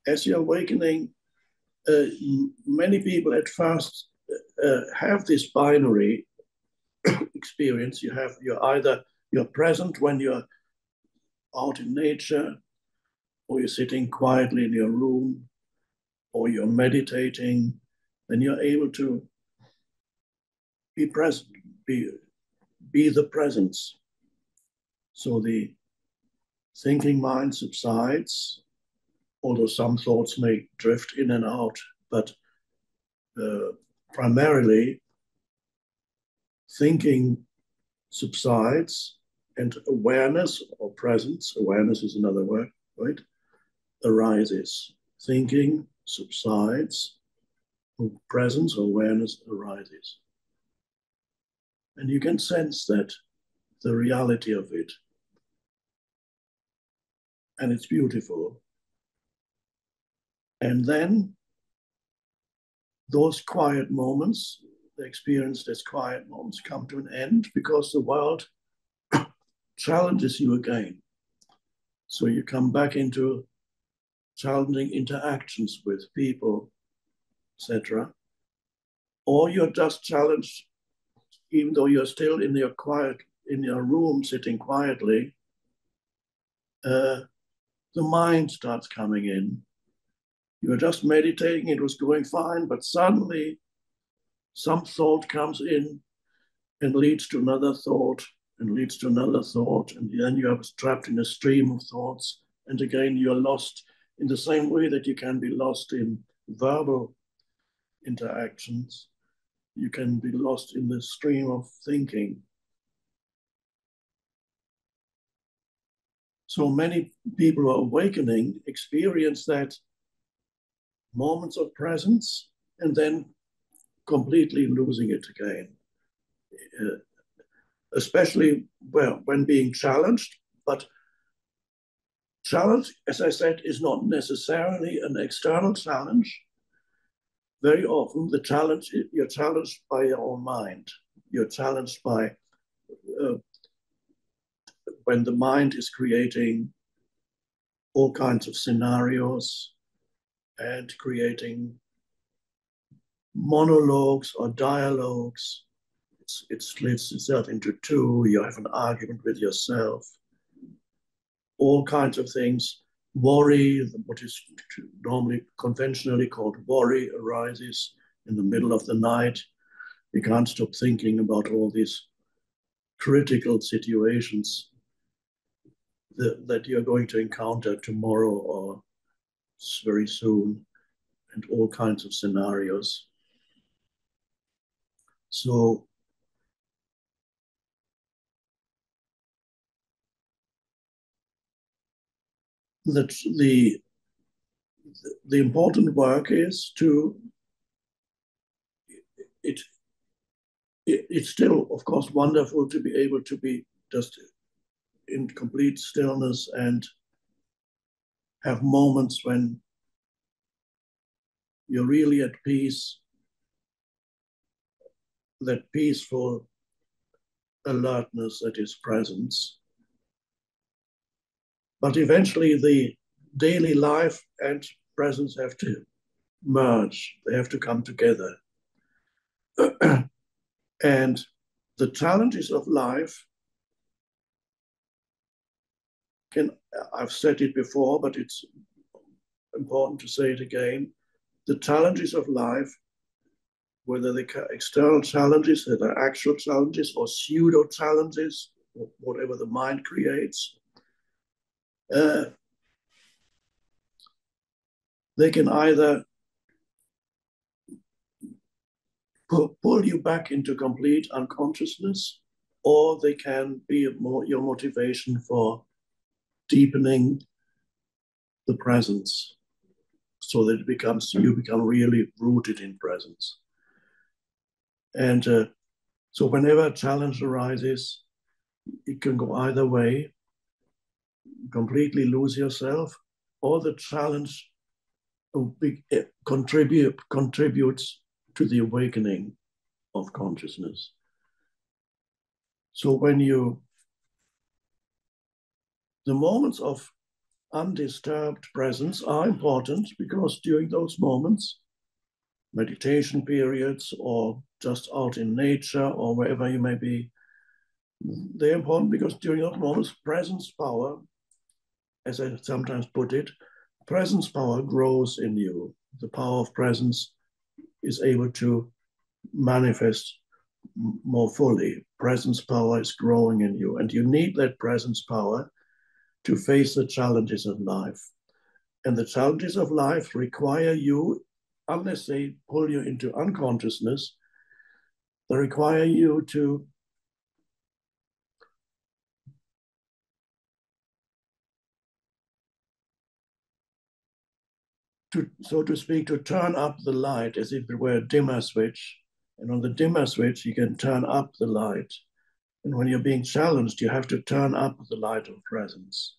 as you're awakening, many people at first have this binary experience. You're present when you're out in nature, or you're sitting quietly in your room, or you're meditating, then you're able to be present, be the presence. So the thinking mind subsides, although some thoughts may drift in and out, but primarily thinking subsides and awareness or presence, awareness is another word, right, arises. Thinking subsides, presence or awareness arises. And you can sense that, the reality of it. And it's beautiful. And then those quiet moments, the experience as quiet moments, come to an end because the world challenges you again. So you come back into challenging interactions with people, etc. Or you're just challenged, even though you're still in your room, sitting quietly, the mind starts coming in. You were just meditating, it was going fine, but suddenly some thought comes in and leads to another thought and leads to another thought. And then you are trapped in a stream of thoughts. And again, you're lost in the same way that you can be lost in verbal interactions. You can be lost in the stream of thinking. So many people who are awakening experience that moments of presence and then completely losing it again. Especially when being challenged, but challenge, as I said, is not necessarily an external challenge. Very often you're challenged by your own mind. You're challenged by when the mind is creating all kinds of scenarios and creating monologues or dialogues. It splits itself into two. You have an argument with yourself. All kinds of things. Worry, what is normally conventionally called worry, arises in the middle of the night. You can't stop thinking about all these critical situations that you're going to encounter tomorrow or very soon, and all kinds of scenarios. So that the important work is to it's still, of course, wonderful to be able to be just in complete stillness and have moments when you're really at peace, that peaceful alertness that is presence. But eventually the daily life and presence have to merge, they have to come together. And the challenges of life I've said it before, but it's important to say it again. The challenges of life, whether they're external challenges, that are actual challenges, or pseudo challenges, or whatever the mind creates, they can either pull you back into complete unconsciousness, or they can be your motivation for deepening the presence, so that you become really rooted in presence. And so whenever a challenge arises, it can go either way, completely lose yourself, or the challenge contributes to the awakening of consciousness. So the moments of undisturbed presence are important, because during those moments, meditation periods or just out in nature or wherever you may be, they're important because during those moments, presence power, as I sometimes put it, presence power grows in you. The power of presence is able to manifest more fully. Presence power is growing in you, and you need that presence power to face the challenges of life. And the challenges of life require you, unless they pull you into unconsciousness, they require you to so to speak, to turn up the light as if it were a dimmer switch. And on the dimmer switch, you can turn up the light. And when you're being challenged, you have to turn up the light of presence.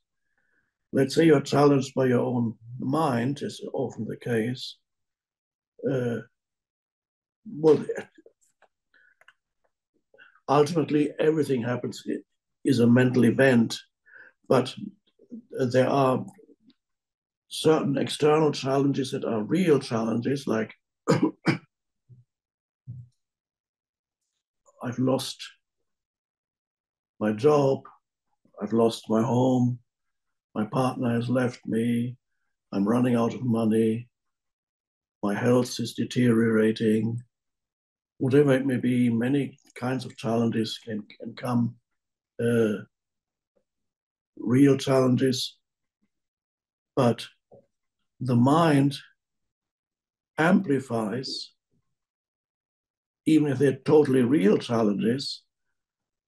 Let's say you're challenged by your own mind, as often the case. Well, ultimately, everything happens is a mental event, but there are certain external challenges that are real challenges, like I've lost my job, I've lost my home, my partner has left me, I'm running out of money, my health is deteriorating, whatever it may be, many kinds of challenges can come, real challenges, but the mind amplifies, even if they're totally real challenges,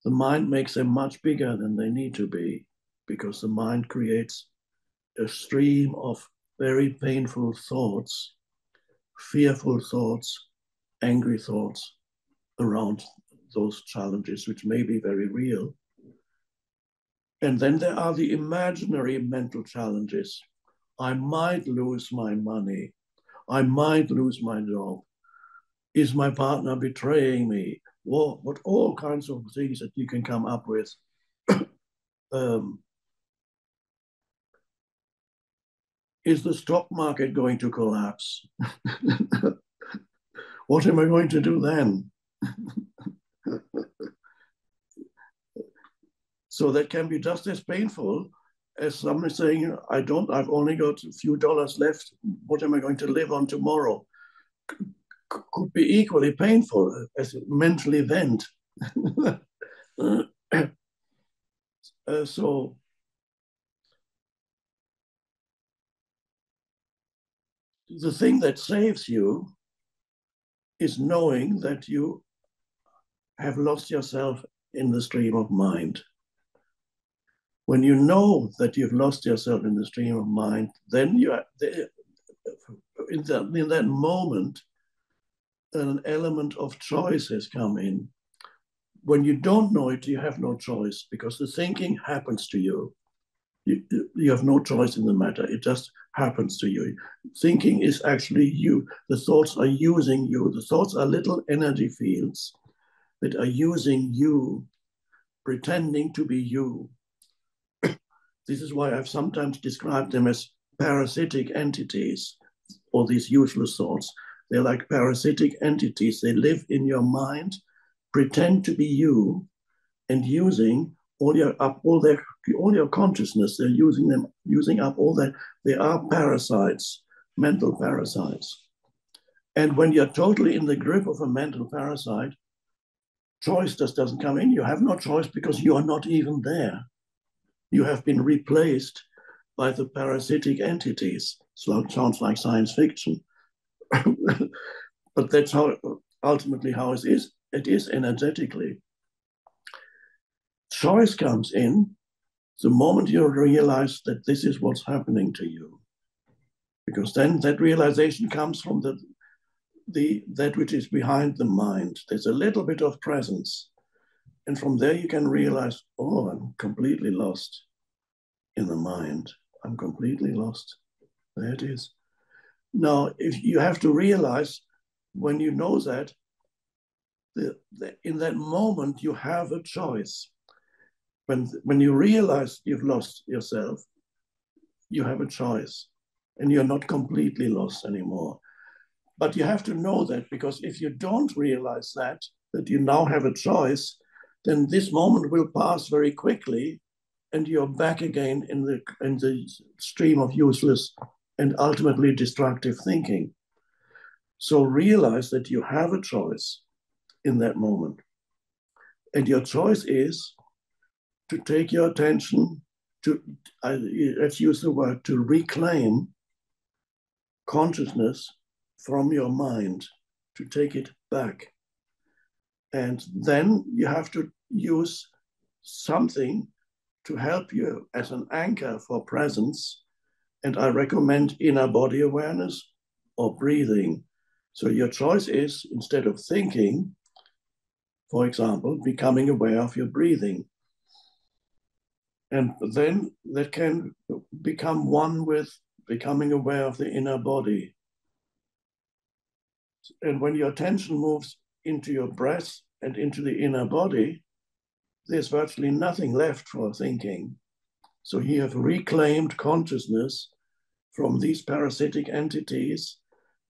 the mind makes them much bigger than they need to be, because the mind creates a stream of very painful thoughts, fearful thoughts, angry thoughts around those challenges, which may be very real. And then there are the imaginary mental challenges. I might lose my money. I might lose my job. Is my partner betraying me? What all kinds of things that you can come up with. Is the stock market going to collapse? What am I going to do then? So that can be just as painful as somebody saying, I've only got a few dollars left. What am I going to live on tomorrow? Could be equally painful as a mental event. So the thing that saves you is knowing that you have lost yourself in the stream of mind. When you know that you've lost yourself in the stream of mind, then you are in that moment, an element of choice has come in. When you don't know it, you have no choice, because the thinking happens to you. You have no choice in the matter. It just happens to you. Thinking is actually you. The thoughts are using you. The thoughts are little energy fields that are using you, pretending to be you. This is why I've sometimes described them as parasitic entities, or these useless thoughts. They're like parasitic entities. They live in your mind, pretend to be you, and using all your consciousness. They're using up all that. They are parasites, mental parasites. And when you're totally in the grip of a mental parasite, choice just doesn't come in. You have no choice, because you are not even there. You have been replaced by the parasitic entities. So it sounds like science fiction. But that's how ultimately how it is. It is energetically. Choice comes in the moment you realize that this is what's happening to you, because then that realization comes from that which is behind the mind. There's a little bit of presence, and from there you can realize, oh, I'm completely lost in the mind. I'm completely lost. There it is. Now, if you have to realize, when you know that, in that moment you have a choice. When you realize you've lost yourself, you have a choice and you're not completely lost anymore. But you have to know that, because if you don't realize that you now have a choice, then this moment will pass very quickly and you're back again in the stream of useless and ultimately destructive thinking. So realize that you have a choice in that moment. And your choice is to take your attention to, let's use the word, to reclaim consciousness from your mind, to take it back. And then you have to use something to help you as an anchor for presence. And I recommend inner body awareness or breathing. So your choice is, instead of thinking, for example, becoming aware of your breathing. And then that can become one with becoming aware of the inner body. And when your attention moves into your breath and into the inner body, there's virtually nothing left for thinking. So you have reclaimed consciousness from these parasitic entities.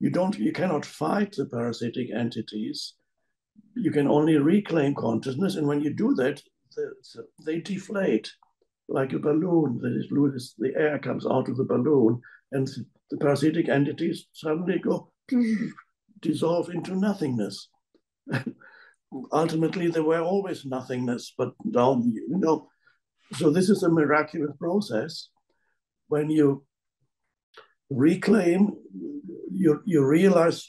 You cannot fight the parasitic entities. You can only reclaim consciousness. And when you do that, they deflate like a balloon. The air comes out of the balloon, and the parasitic entities suddenly go dissolve into nothingness. Ultimately, they were always nothingness, but now, so this is a miraculous process. When you reclaim, you realize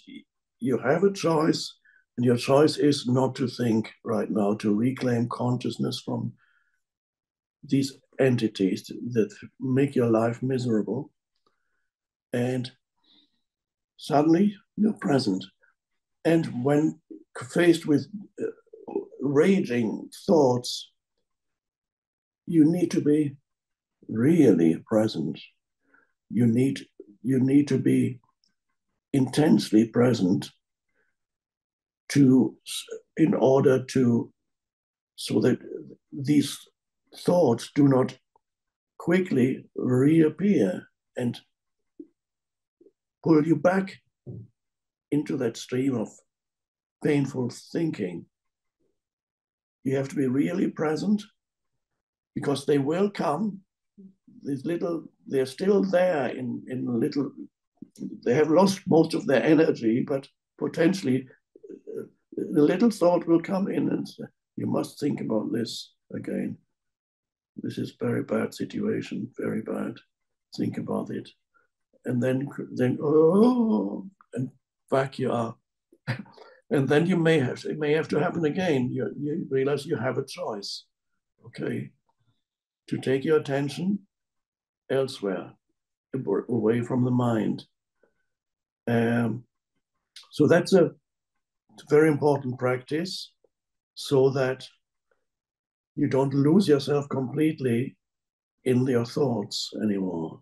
you have a choice, and your choice is not to think right now, to reclaim consciousness from these entities that make your life miserable. And suddenly you're present. And when faced with raging thoughts, you need to be really present. You need to be intensely present in order to, so that these thoughts do not quickly reappear and pull you back into that stream of painful thinking. You have to be really present, because they will come. They're still there in little, they have lost most of their energy, but potentially the little thought will come in and say, you must think about this again. This is very bad situation, very bad. Think about it. And then oh, and back you are. And then it may have to happen again. You realize you have a choice, okay, to take your attention elsewhere, away from the mind. So that's a very important practice, so that you don't lose yourself completely in your thoughts anymore.